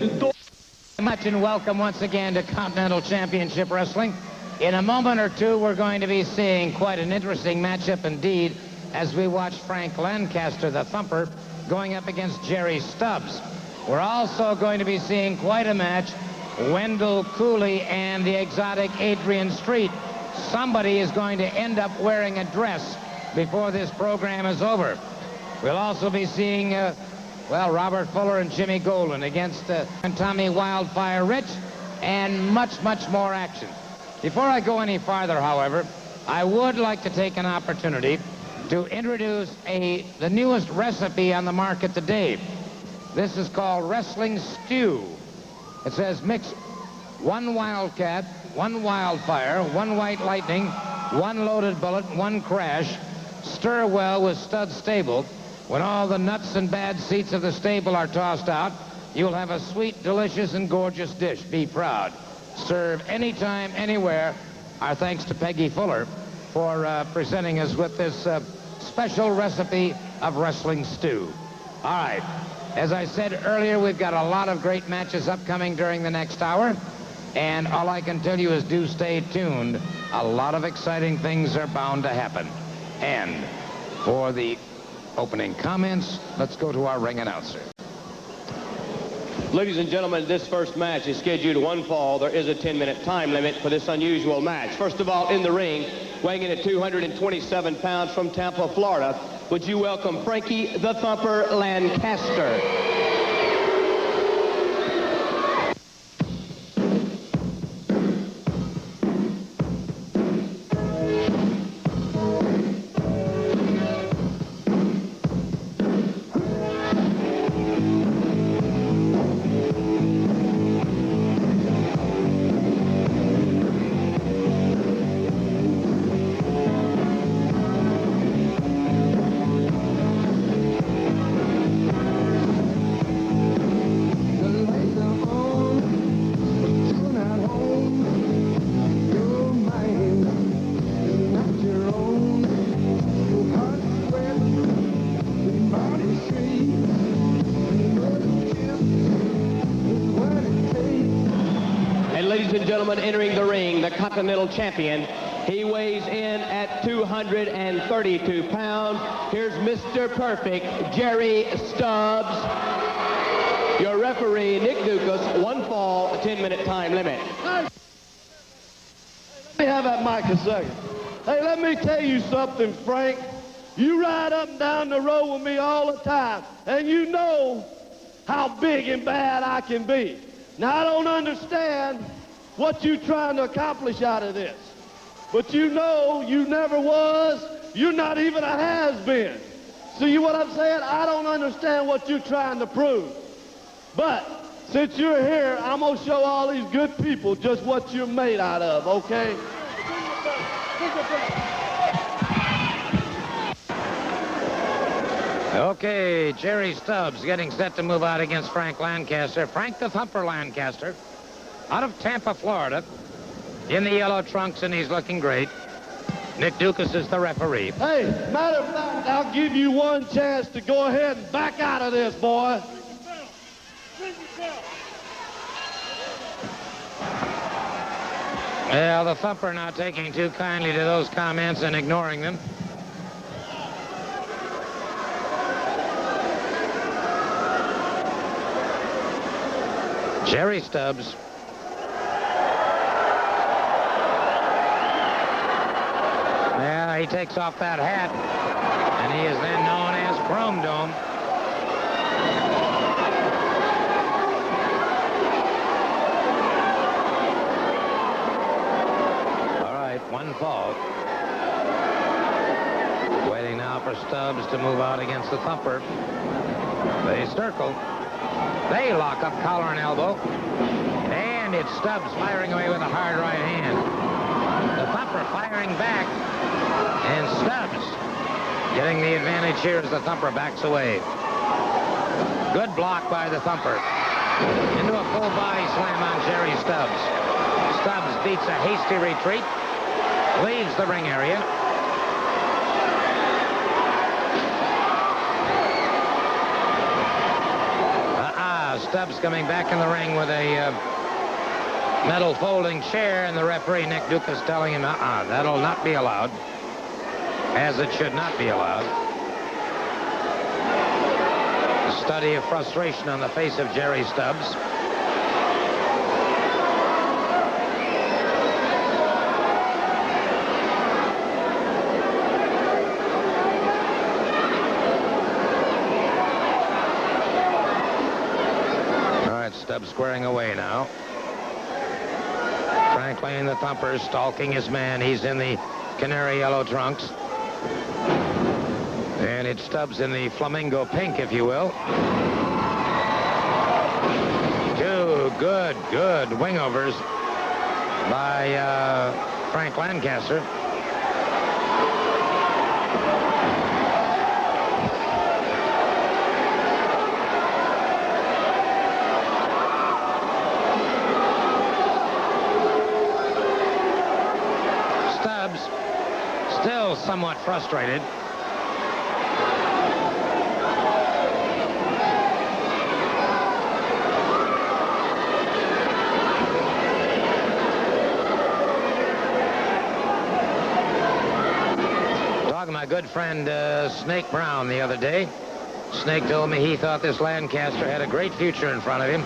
Much and welcome once again to Continental Championship Wrestling. In a moment or two, we're going to be seeing quite an interesting matchup indeed as we watch Frank Lancaster, the Thumper, going up against Jerry Stubbs. We're also going to be seeing quite a match, Wendell, Cooley, and the exotic Adrian Street. Somebody is going to end up wearing a dress before this program is over. We'll also be seeing Robert Fuller and Jimmy Golden against Tommy Wildfire Rich, and much, much more action. Before I go any farther, however, I would like to take an opportunity to introduce the newest recipe on the market today. This is called Wrestling Stew. It says mix 1 Wildcat, 1 Wildfire, 1 White Lightning, 1 Loaded Bullet, 1 Crash. Stir well with Stubbs stable. When all the nuts and bad seats of the stable are tossed out, you'll have a sweet, delicious, and gorgeous dish. Be proud. Serve anytime, anywhere. Our thanks to Peggy Fuller for presenting us with this special recipe of wrestling stew. All right. As I said earlier, we've got a lot of great matches upcoming during the next hour. And all I can tell you is do stay tuned. A lot of exciting things are bound to happen. And for the opening comments, let's go to our ring announcer. Ladies and gentlemen, this first match is scheduled to 1 fall. There is a 10-minute time limit for this unusual match. First of all, in the ring, weighing in at 227 pounds from Tampa, Florida, would you welcome Frankie the Thumper Lancaster. Entering the ring, the Continental Champion. He weighs in at 232 pounds. Here's Mr. Perfect, Jerry Stubbs. Your referee, Nick Dukas, 1 fall, 10-minute time limit. Let me have that mic a second. Hey, let me tell you something, Frank. You ride up and down the road with me all the time, and you know how big and bad I can be. Now, I don't understand what you trying to accomplish out of this. But you know you never was, you're not even a has-been. See what I'm saying? I don't understand what you're trying to prove. But since you're here, I'm going to show all these good people just what you're made out of, okay? Okay, Jerry Stubbs getting set to move out against Frank Lancaster. Frank the Thumper Lancaster, out of Tampa, Florida, in the yellow trunks, and he's looking great. Nick Dukas is the referee. Hey, matter of fact, I'll give you one chance to go ahead and back out of this, boy. Well, the Thumper not taking too kindly to those comments and ignoring them. Jerry Stubbs. Yeah, he takes off that hat, and he is then known as Chrome Dome. All right, 1 fall. Waiting now for Stubbs to move out against the Thumper. They circle. They lock up collar and elbow. And it's Stubbs firing away with a hard right hand. The Thumper firing back. And Stubbs getting the advantage here as the Thumper backs away. Good block by the Thumper. Into a full body slam on Jerry Stubbs. Stubbs beats a hasty retreat. Leaves the ring area. Stubbs coming back in the ring with a metal folding chair, and the referee, Nick Dukas, telling him, that'll not be allowed, as it should not be allowed. A study of frustration on the face of Jerry Stubbs. Stubbs squaring away now. Franklin, the thumper, stalking his man. He's in the canary yellow trunks. And it's Stubbs in the flamingo pink, if you will. Two good wingovers by Frank Lancaster. Still somewhat frustrated. Talking to my good friend Snake Brown the other day. Snake told me he thought this Lancaster had a great future in front of him,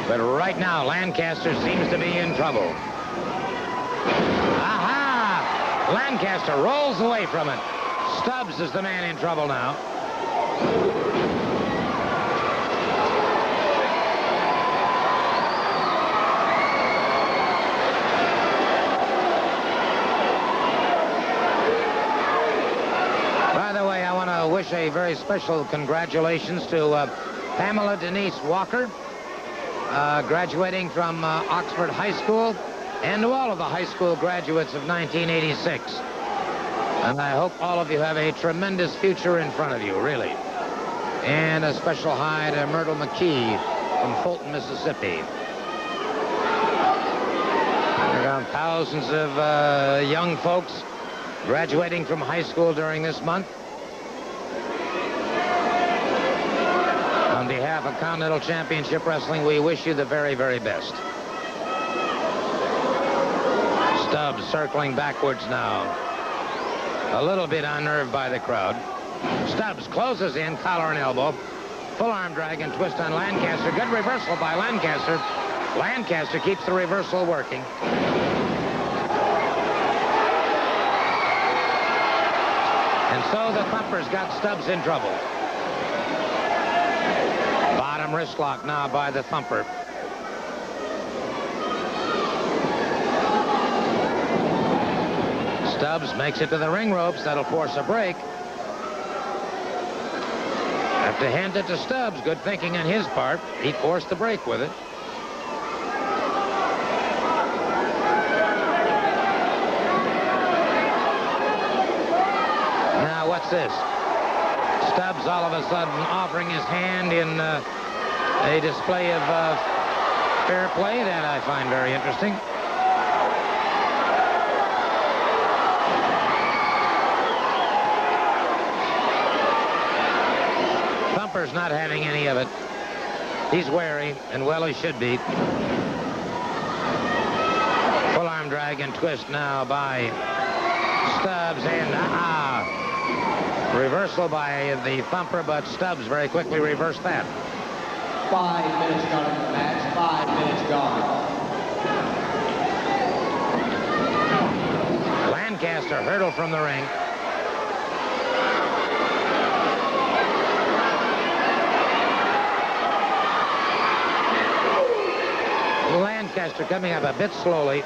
but right now Lancaster seems to be in trouble. Lancaster rolls away from it. Stubbs is the man in trouble now. By the way, I want to wish a very special congratulations to Pamela Denise Walker, graduating from Oxford High School, and to all of the high school graduates of 1986. And I hope all of you have a tremendous future in front of you, really. And a special hi to Myrtle McKee from Fulton, Mississippi. Around thousands of young folks graduating from high school during this month. On behalf of Continental Championship Wrestling, we wish you the very, very best. Stubbs circling backwards now. A little bit unnerved by the crowd. Stubbs closes in, collar and elbow. Full arm drag and twist on Lancaster. Good reversal by Lancaster. Lancaster keeps the reversal working. And so the thumper's got Stubbs in trouble. Bottom wrist lock now by the thumper. Stubbs makes it to the ring ropes. That'll force a break. Have to hand it to Stubbs. Good thinking on his part. He forced the break with it. Now, what's this? Stubbs all of a sudden offering his hand in a display of fair play. That I find very interesting. Thumper's not having any of it. He's wary, and well, he should be. Full arm drag and twist now by Stubbs, and reversal by the thumper, but Stubbs very quickly reversed that. 5 minutes gone in the match. 5 minutes gone. Lancaster hurdled from the ring. Lancaster coming up a bit slowly.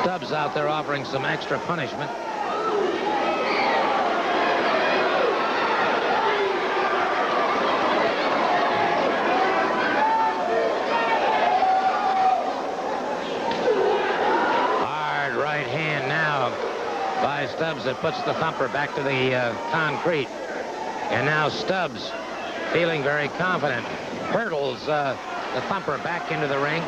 Stubbs out there offering some extra punishment. Hard right hand now by Stubbs that puts the thumper back to the concrete. And now Stubbs, feeling very confident, hurdles the thumper back into the ring.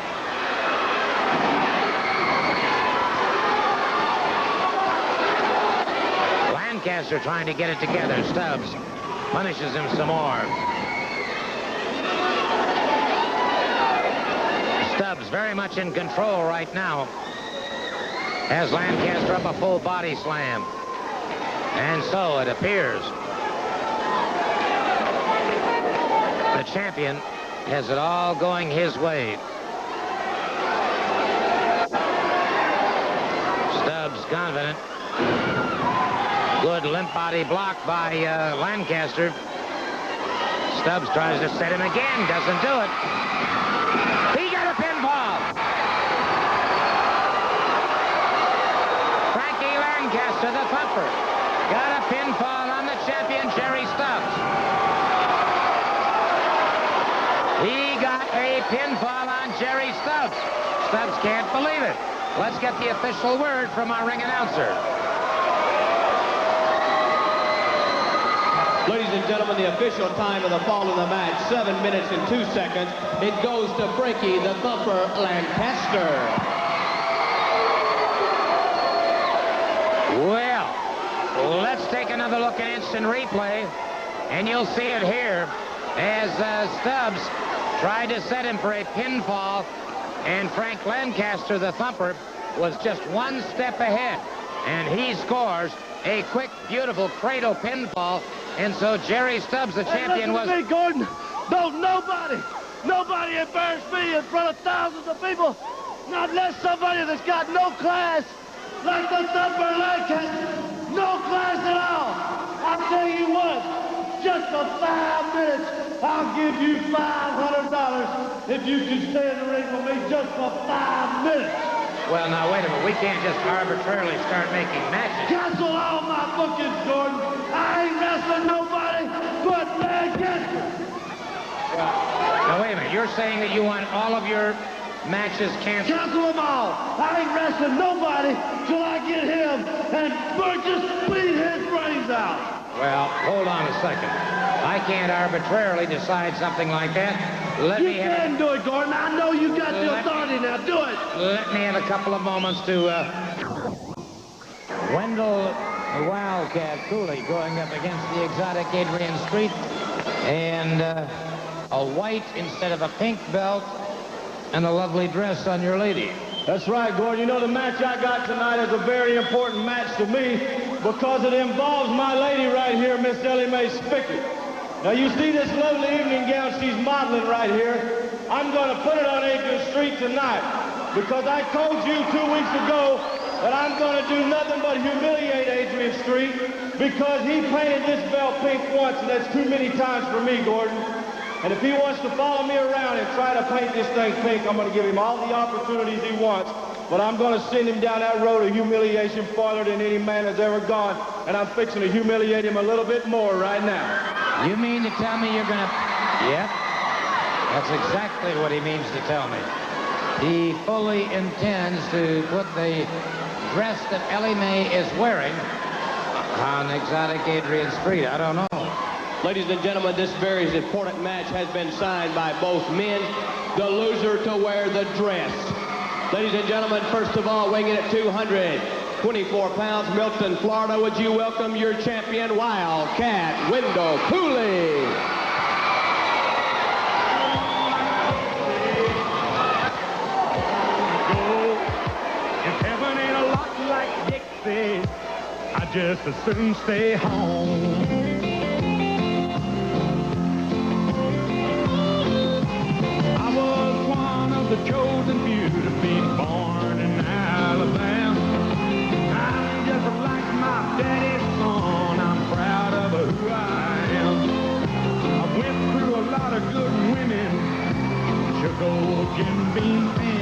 Lancaster trying to get it together. Stubbs punishes him some more. Stubbs very much in control right now. Has Lancaster up a full body slam. And so it appears the champion has it all going his way. Stubbs confident. Good limp body block by Lancaster. Stubbs tries to set him again. Doesn't do it. He got a pinfall. Frankie Lancaster, the thumper, got a pinfall on the champion, Jerry Stubbs. He got a pinfall on Jerry Stubbs. Stubbs can't believe it. Let's get the official word from our ring announcer. Ladies and gentlemen, the official time of the fall of the match, 7 minutes and 2 seconds. It goes to Frankie the Thumper Lancaster. Well, let's take another look at instant replay, and you'll see it here as Stubbs tried to set him for a pinfall, and Frank Lancaster, the Thumper, was just one step ahead, and he scores a quick, beautiful cradle pinfall, and so Jerry Stubbs, the champion, was... Hey, Gordon, don't nobody embarrass me in front of thousands of people, not unless somebody that's got no class, like the Thumper Lancaster, no class at all. I'll tell you what, just for 5 minutes, I'll give you $500 if you can stay in the ring with me just for 5 minutes. Well, now, wait a minute. We can't just arbitrarily start making matches. Cancel all my bookings, Gordon. I ain't wrestling nobody but Lancaster. Now, wait a minute. You're saying that you want all of your matches canceled? Cancel them all. I ain't wrestling nobody till I get him and just beat his brains out. Well, hold on a second. I can't arbitrarily decide something like that. You can do it, Gordon. I know you got the authority now. Do it. Let me have a couple of moments to... Wendell, the Wildcat, Cooley going up against the exotic Adrian Street. And a white instead of a pink belt and a lovely dress on your lady. That's right, Gordon. You know, the match I got tonight is a very important match to me because it involves my lady right here, Miss Ellie Mae Spickett. Now, you see this lovely evening gown she's modeling right here. I'm going to put it on Adrian Street tonight because I told you 2 weeks ago that I'm going to do nothing but humiliate Adrian Street because he painted this belt pink once, and that's too many times for me, Gordon. And if he wants to follow me around and try to paint this thing pink, I'm going to give him all the opportunities he wants. But I'm going to send him down that road of humiliation farther than any man has ever gone. And I'm fixing to humiliate him a little bit more right now. You mean to tell me you're going to... Yep. That's exactly what he means to tell me. He fully intends to put the dress that Ellie Mae is wearing on exotic Adrian Street. I don't know. Ladies and gentlemen, this very important match has been signed by both men. The loser to wear the dress. Ladies and gentlemen, first of all, weighing in at 224 pounds, Milton, Florida, would you welcome your champion, Wildcat, Wendell Cooley. If heaven ain't a lot like Dixie, I just as soon stay home. The chosen few to be born in Alabama. I'm just like my daddy's son. I'm proud of who I am. I went through a lot of good women. Shook old Jim Beam pen.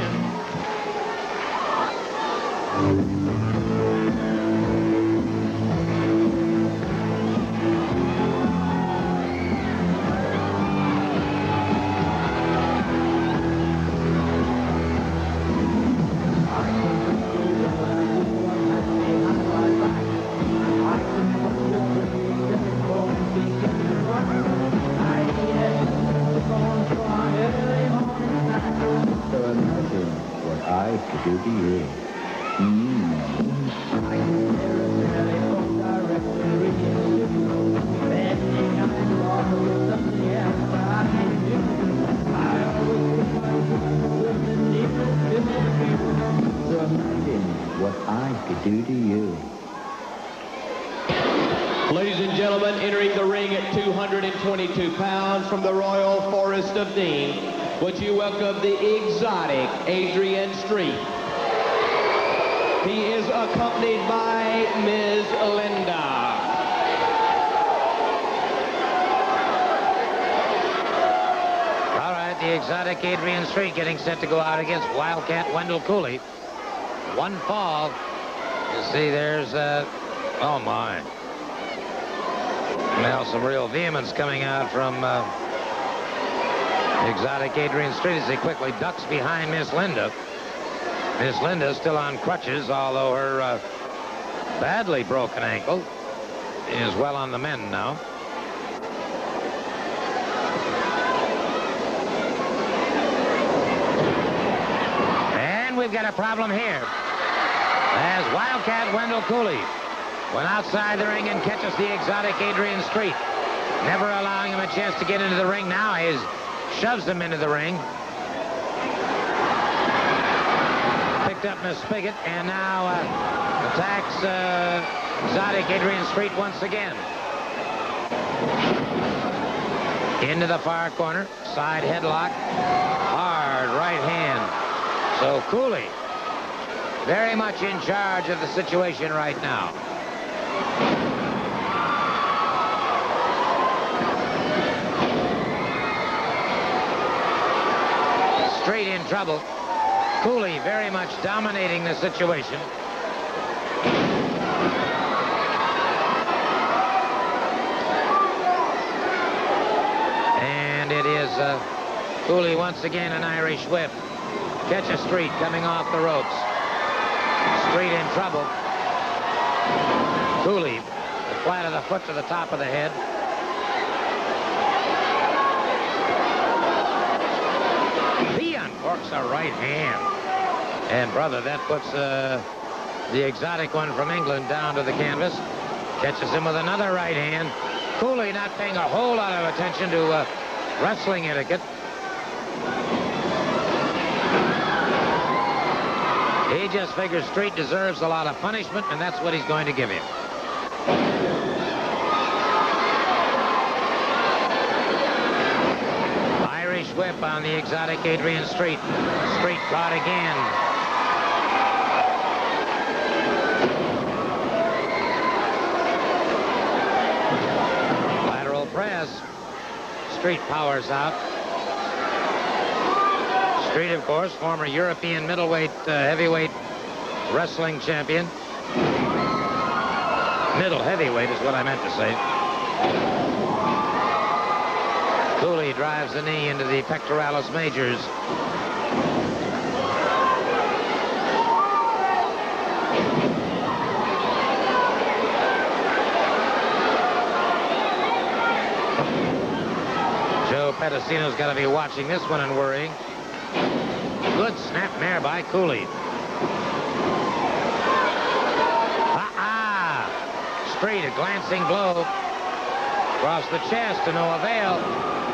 To be you. do to you? Ladies and gentlemen, entering the ring at 222 pounds from the Royal Forest of Dean, would you welcome the exotic Adrian Street. He is accompanied by Ms. Linda. All right, the exotic Adrian Street getting set to go out against Wildcat Wendell Cooley. One fall. You see, there's, oh my. Now some real vehemence coming out from exotic Adrian Street as he quickly ducks behind Miss Linda. Miss Linda still on crutches, although her badly broken ankle is well on the mend now. And we've got a problem here, as Wildcat Wendell Cooley went outside the ring and catches the exotic Adrian Street, never allowing him a chance to get into the ring. Now he shoves him into the ring. Picked up Miss Spigot and now attacks exotic Adrian Street once again. Into the far corner, side headlock, hard right hand. So Cooley very much in charge of the situation right now. Street in trouble. Cooley very much dominating the situation. And it is Cooley once again, an Irish whip. Catch a Street coming off the ropes. Street in trouble. Cooley, the flat of the foot to the top of the head. He uncorks a right hand. And, brother, that puts the exotic one from England down to the canvas. Catches him with another right hand. Cooley not paying a whole lot of attention to wrestling etiquette. He just figures Street deserves a lot of punishment, and that's what he's going to give him. Irish whip on the exotic Adrian Street. Street caught again. Lateral press. Street powers out. Street, of course, former European middleweight, heavyweight wrestling champion. Middle heavyweight is what I meant to say. Cooley drives the knee into the pectoralis majors. Joe Pedicino's got to be watching this one and worrying. Good snapmare by Cooley. Street, a glancing blow. Across the chest to no avail.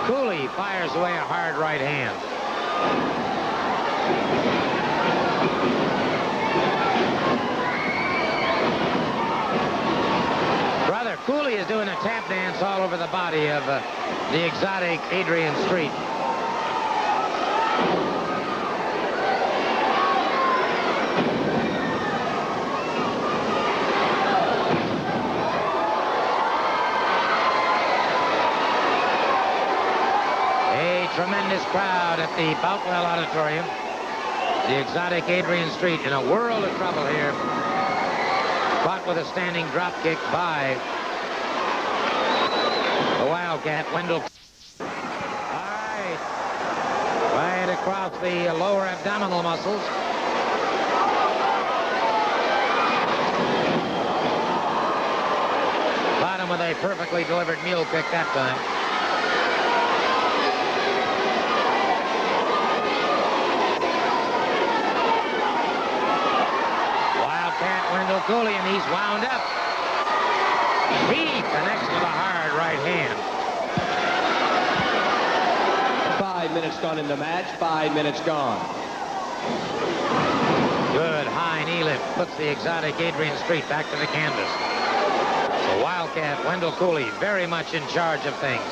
Cooley fires away a hard right hand. Brother, Cooley is doing a tap dance all over the body of the exotic Adrian Street. Tremendous crowd at the Boutwell Auditorium. The exotic Adrian Street in a world of trouble here. Caught with a standing drop kick by the Wildcat, Wendell. All right. Right across the lower abdominal muscles. Bottom with a perfectly delivered mule kick that time. Wendell Cooley, and he's wound up. He connects with a hard right hand. 5 minutes gone in the match. 5 minutes gone. Good high knee limp, puts the exotic Adrian Street back to the canvas. The Wildcat, Wendell Cooley, very much in charge of things.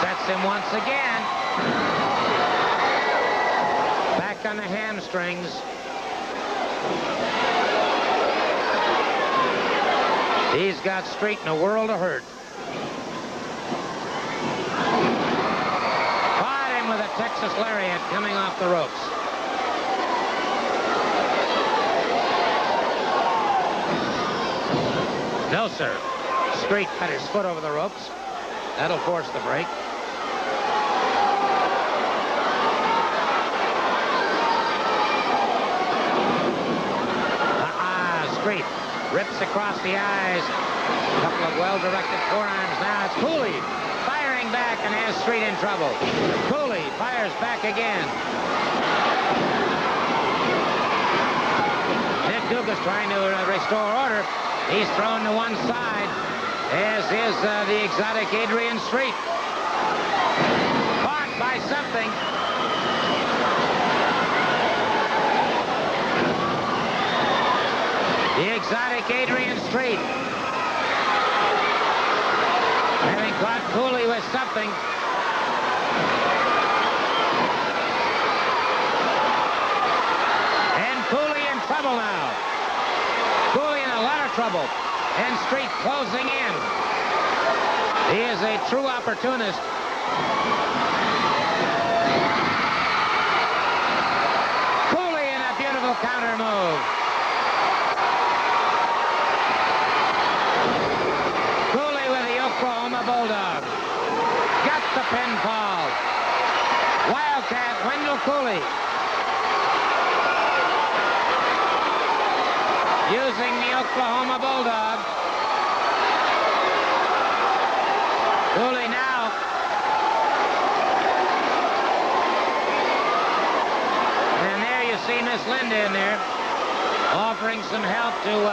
Sets him once again. Back on the hamstrings. He's got Street in a world of hurt. Caught him with a Texas lariat coming off the ropes. No, sir. Street had his foot over the ropes. That'll force the break. Street rips across the eyes. A couple of well-directed forearms. Now it's Cooley firing back and has Street in trouble. Cooley fires back again. Nick Dugas trying to restore order. He's thrown to one side, as is the exotic Adrian Street. Caught by something. The exotic Adrian Street. Having caught Cooley with something. And Cooley in trouble now. Cooley in a lot of trouble. And Street closing in. He is a true opportunist. Cooley in a beautiful counter move. Bulldog. Got the pinfall. Wildcat, Wendell Cooley. Using the Oklahoma Bulldog. Cooley now. And there you see Miss Linda in there offering some help to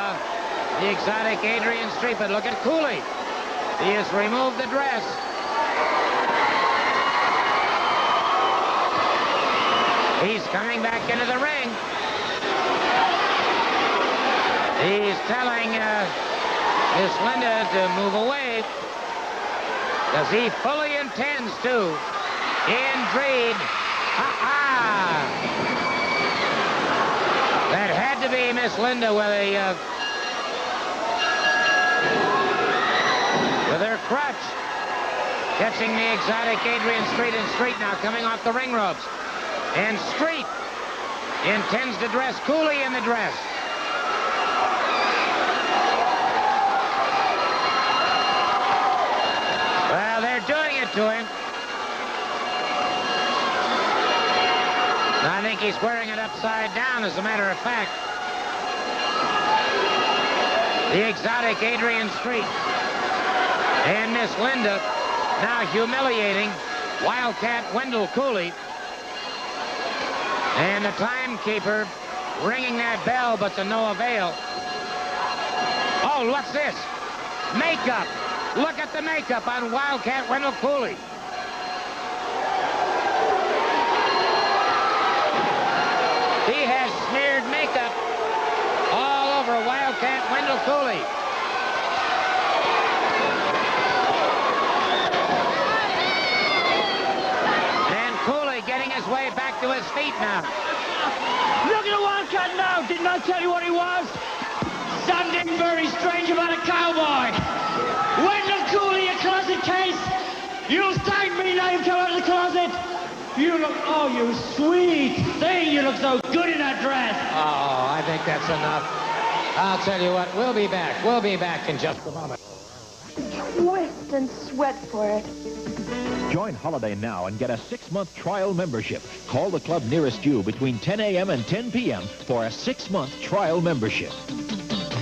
the exotic Adrian Street. But look at Cooley. He has removed the dress. He's coming back into the ring. He's telling Miss Linda to move away, because he fully intends to. Indeed. That had to be Miss Linda with her crutch, catching the exotic Adrian Street, and Street now coming off the ring ropes. And Street intends to dress Cooley in the dress. Well, they're doing it to him. I think he's wearing it upside down, as a matter of fact. The exotic Adrian Street. And Miss Linda now humiliating Wildcat Wendell Cooley. And the timekeeper ringing that bell, but to no avail. Oh, what's this? Makeup. Look at the makeup on Wildcat Wendell Cooley. He has smeared makeup all over Wildcat Wendell Cooley. Getting his way back to his feet now. Look at the Wildcat now. Didn't I tell you what he was? Something very strange about a cowboy. Wendell Cooley, a closet case. You thank me now you've come out of the closet. You look, oh, you sweet thing. You look so good in that dress. Oh, I think that's enough. I'll tell you what, we'll be back. We'll be back in just a moment. Twist and sweat for it. Join Holiday now and get a 6-month trial membership. Call the club nearest you between 10 a.m. and 10 p.m. for a 6-month trial membership.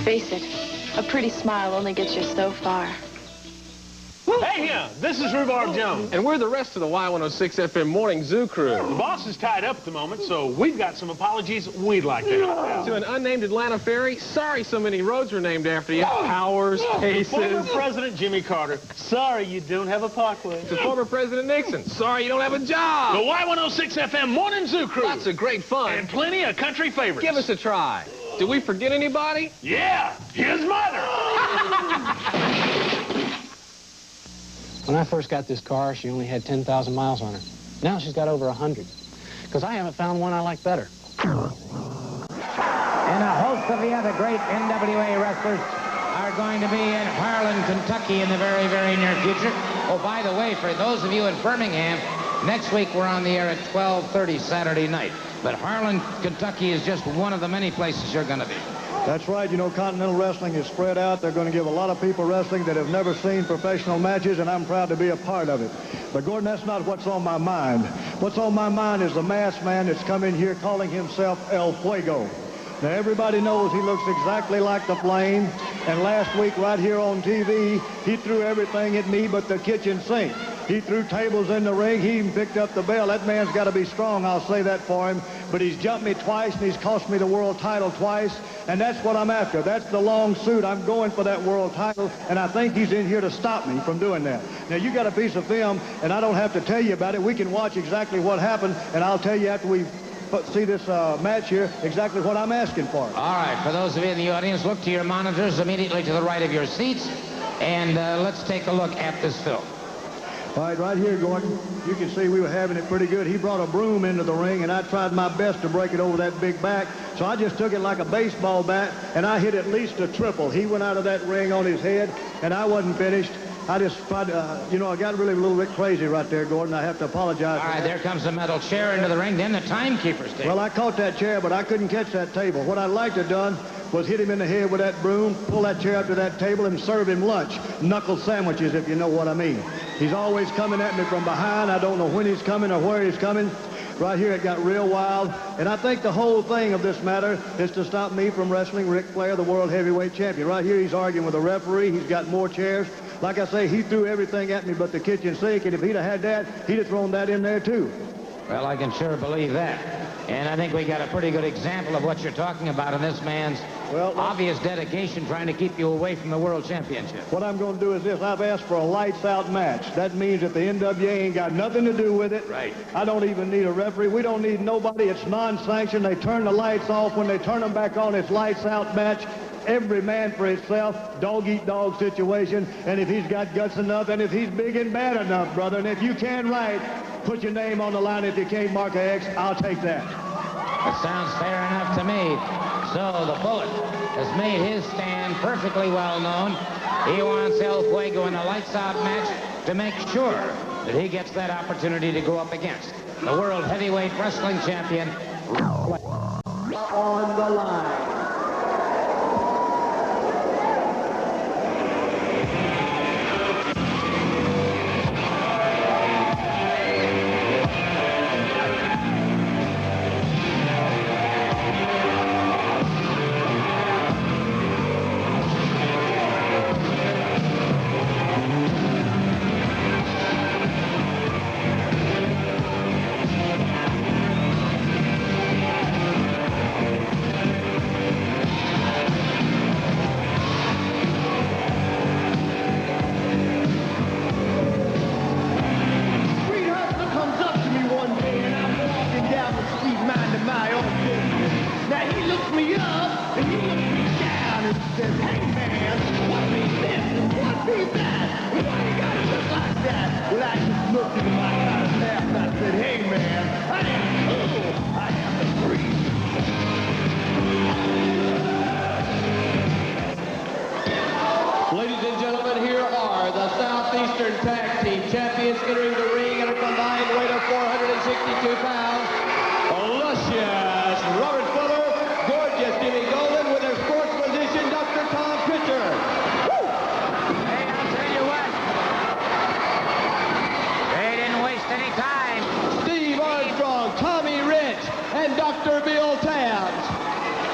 Face it, a pretty smile only gets you so far. Hey, this is Rhubarb Jones. And we're the rest of the Y106 FM Morning Zoo crew. The boss is tied up at the moment, so we've got some apologies we'd like to have. To an unnamed Atlanta ferry, sorry so many roads were named after you. Powers, Paces. Former President Jimmy Carter, sorry you don't have a parkway. To former President Nixon, sorry you don't have a job. The Y106 FM Morning Zoo crew. Lots of great fun. And plenty of country favorites. Give us a try. Did we forget anybody? Yeah, his mother. When I first got this car, she only had 10,000 miles on her. Now she's got over 100. Because I haven't found one I like better. And a host of the other great NWA wrestlers are going to be in Harlan, Kentucky in the very, very near future. Oh, by the way, for those of you in Birmingham, next week we're on the air at 12:30 Saturday night. But Harlan, Kentucky is just one of the many places you're going to be. That's right. You know, Continental Wrestling is spread out. They're going to give a lot of people wrestling that have never seen professional matches, and I'm proud to be a part of it. But, Gordon, that's not what's on my mind. What's on my mind is the masked man that's come in here calling himself El Fuego. Now, everybody knows he looks exactly like the Flame, and last week right here on TV, he threw everything at me but the kitchen sink. He threw tables in the ring. He even picked up the bell. That man's got to be strong, I'll say that for him. But he's jumped me twice, and he's cost me the world title twice, and that's what I'm after. That's the long suit. I'm going for that world title, and I think he's in here to stop me from doing that. Now, you got a piece of film, and I don't have to tell you about it. We can watch exactly what happened, and I'll tell you after we see this match here exactly what I'm asking for. All right, for those of you in the audience, look to your monitors immediately to the right of your seats, and let's take a look at this film. All right here, Gordon, you can see we were having it pretty good. He brought a broom into the ring, and I tried my best to break it over that big back. So I just took it like a baseball bat, and I hit at least a triple. He went out of that ring on his head, and I wasn't finished. I just tried to, you know, I got really a little bit crazy right there, Gordon. I have to apologize. All right, there comes the metal chair into the ring. Then the timekeeper's table. Well, I caught that chair, but I couldn't catch that table. What I'd like to have done was hit him in the head with that broom, pull that chair up to that table, and serve him lunch. Knuckle sandwiches, if you know what I mean. He's always coming at me from behind. I don't know when he's coming or where he's coming. Right here, it got real wild. And I think the whole thing of this matter is to stop me from wrestling Ric Flair, the World Heavyweight Champion. Right here, he's arguing with the referee. He's got more chairs. Like I say, he threw everything at me but the kitchen sink, and if he'd have had that, he'd have thrown that in there, too. Well, I can sure believe that. And I think we got a pretty good example of what you're talking about in this man's obvious dedication trying to keep you away from the World Championship. What I'm going to do is this. I've asked for a lights-out match. That means that the NWA ain't got nothing to do with it. Right. I don't even need a referee. We don't need nobody. It's non-sanctioned. They turn the lights off. When they turn them back on, it's lights-out match. Every man for himself, dog-eat-dog situation. And if he's got guts enough, and if he's big and bad enough, brother, and if you can write, put your name on the line. If you can't mark an X, I'll take that. That sounds fair enough to me. So the Bullet has made his stand perfectly well known. He wants El Fuego in a lights-out match to make sure that he gets that opportunity to go up against the World Heavyweight Wrestling Champion. On the line. Ladies and gentlemen, here are the Southeastern Tag Team Champions entering the ring at a combined weight of 462 pounds. Luscious Robert Fuller, gorgeous Jimmy Golden with their sports physician, Dr. Tom Prichard. Hey, I'll tell you what. They didn't waste any time. Steve Armstrong, Tommy Rich, and Dr. Bill Tabs.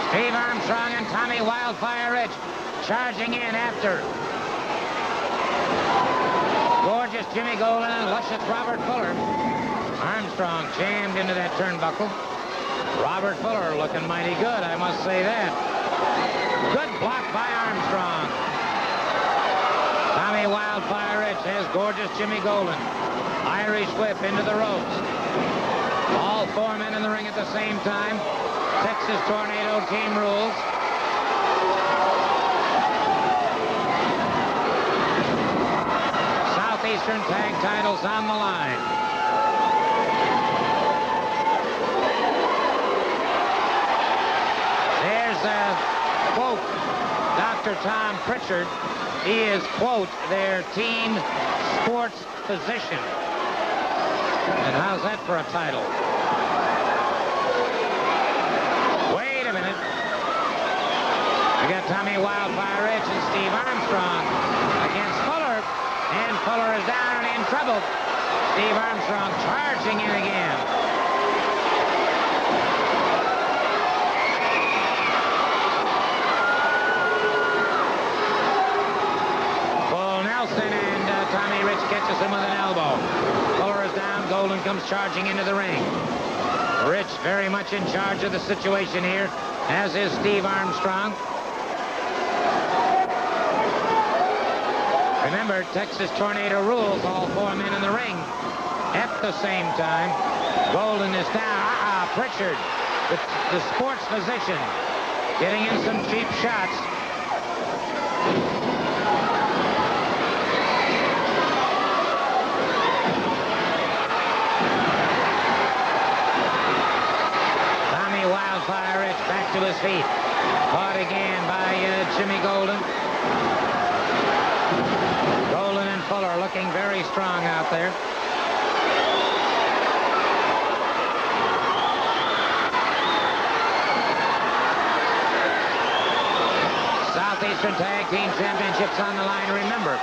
Steve Armstrong and Tommy Wildfire Rich charging in after gorgeous Jimmy Golden and luscious Robert Fuller. Armstrong jammed into that turnbuckle. Robert Fuller looking mighty good, I must say that. Good block by Armstrong. Tommy Wildfire Rich has gorgeous Jimmy Golden. Irish whip into the ropes. All four men in the ring at the same time. Texas Tornado team rules. Southeastern tag titles on the line. There's a quote, Dr. Tom Prichard. He is, quote, their team sports physician. And how's that for a title? Wait a minute. We got Tommy Wildfire Rich and Steve Armstrong against Fuller. And Fuller is down and in trouble. Steve Armstrong charging in again. Bull Nelson and Tommy Rich catches him with an elbow. Fuller is down. Golden comes charging into the ring. Rich very much in charge of the situation here, as is Steve Armstrong. Remember, Texas Tornado rules, all four men in the ring at the same time. Golden is down. Prichard, the sports physician, getting in some cheap shots. Tommy Wildfire Rich back to his feet. Caught again by Jimmy Golden. Golden and Fuller looking very strong out there. Southeastern Tag Team Championships on the line. Remember,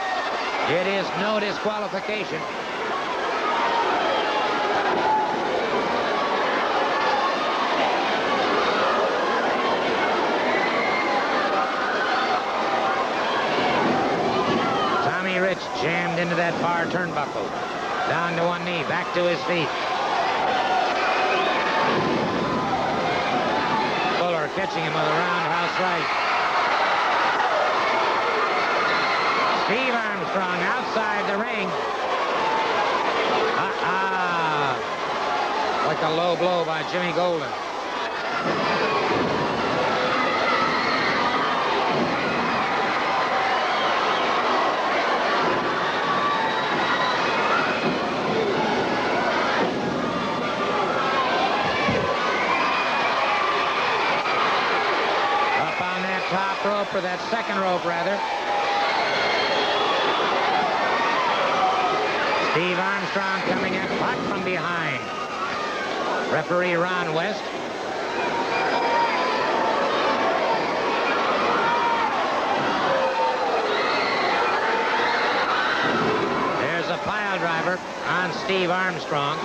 it is no disqualification. Rich jammed into that far turnbuckle. Down to one knee, back to his feet. Fuller catching him with a roundhouse right. Steve Armstrong outside the ring. Like a low blow by Jimmy Golden. Top rope, or that second rope, rather. Steve Armstrong coming in hot from behind. Referee Ron West. There's a pile driver on Steve Armstrong.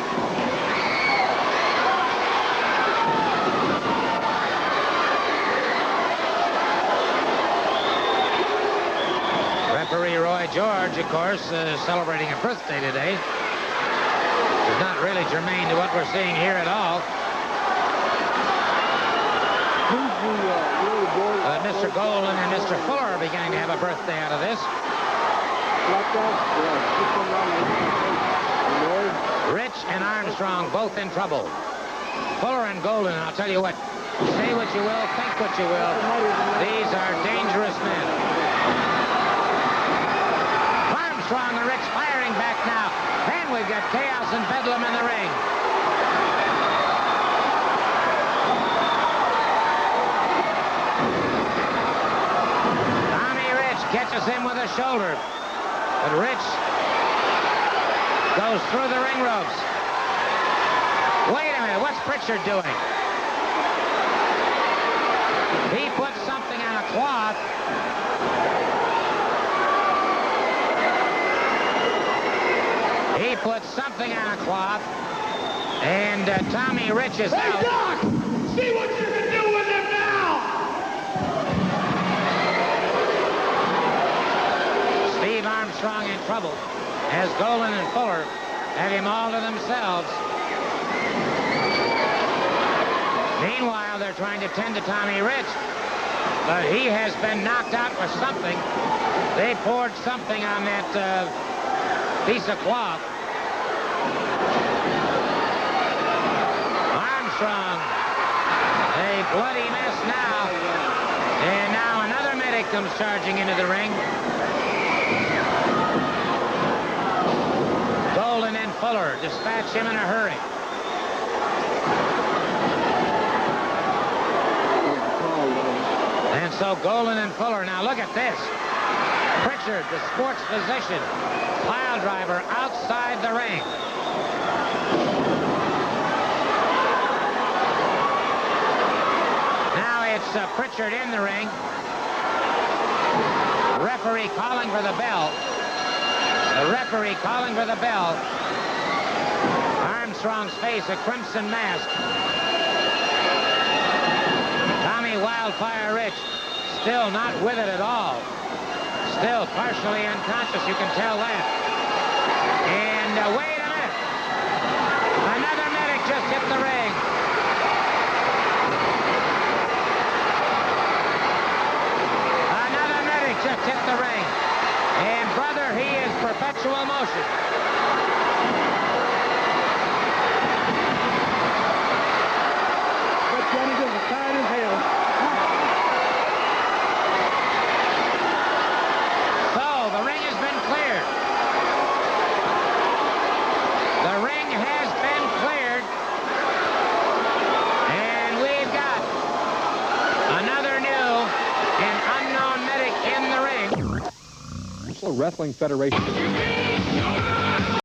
Referee Roy George, of course, celebrating a birthday today. It's not really germane to what we're seeing here at all. Mr. Golden and Mr. Fuller are beginning to have a birthday out of this. Rich and Armstrong both in trouble. Fuller and Golden, I'll tell you what, say what you will, think what you will, these are dangerous men. Armstrong and Rich firing back now. And we've got chaos and bedlam in the ring. Tommy Rich catches him with a shoulder. But Rich goes through the ring ropes. Wait a minute, what's Prichard doing? He puts something on a cloth. He puts something on a cloth, and Tommy Rich is out. Hey, Doc! See what you can do with him now! Steve Armstrong Armstrong in trouble as Golan and Fuller have him all to themselves. Meanwhile, they're trying to tend to Tommy Rich, but he has been knocked out with something. They poured something on that piece of cloth. Armstrong, a bloody mess now. And now another medic comes charging into the ring. Golan and Fuller dispatch him in a hurry. And so Golan and Fuller, now look at this. Prichard, the sports physician, pile driver outside the ring. Now it's Prichard in the ring. Referee calling for the bell. The referee calling for the bell. Armstrong's face a crimson mask. Tommy Wildfire Rich still not with it at all. Still partially unconscious, you can tell that. And wait a minute. Another medic just hit the ring. Another medic just hit the ring. And brother, he is perpetual motion. But Johnny is tired as hell. So, the ring has been cleared. The ring has been cleared. And we've got another new and unknown medic in the ring. National Wrestling Federation.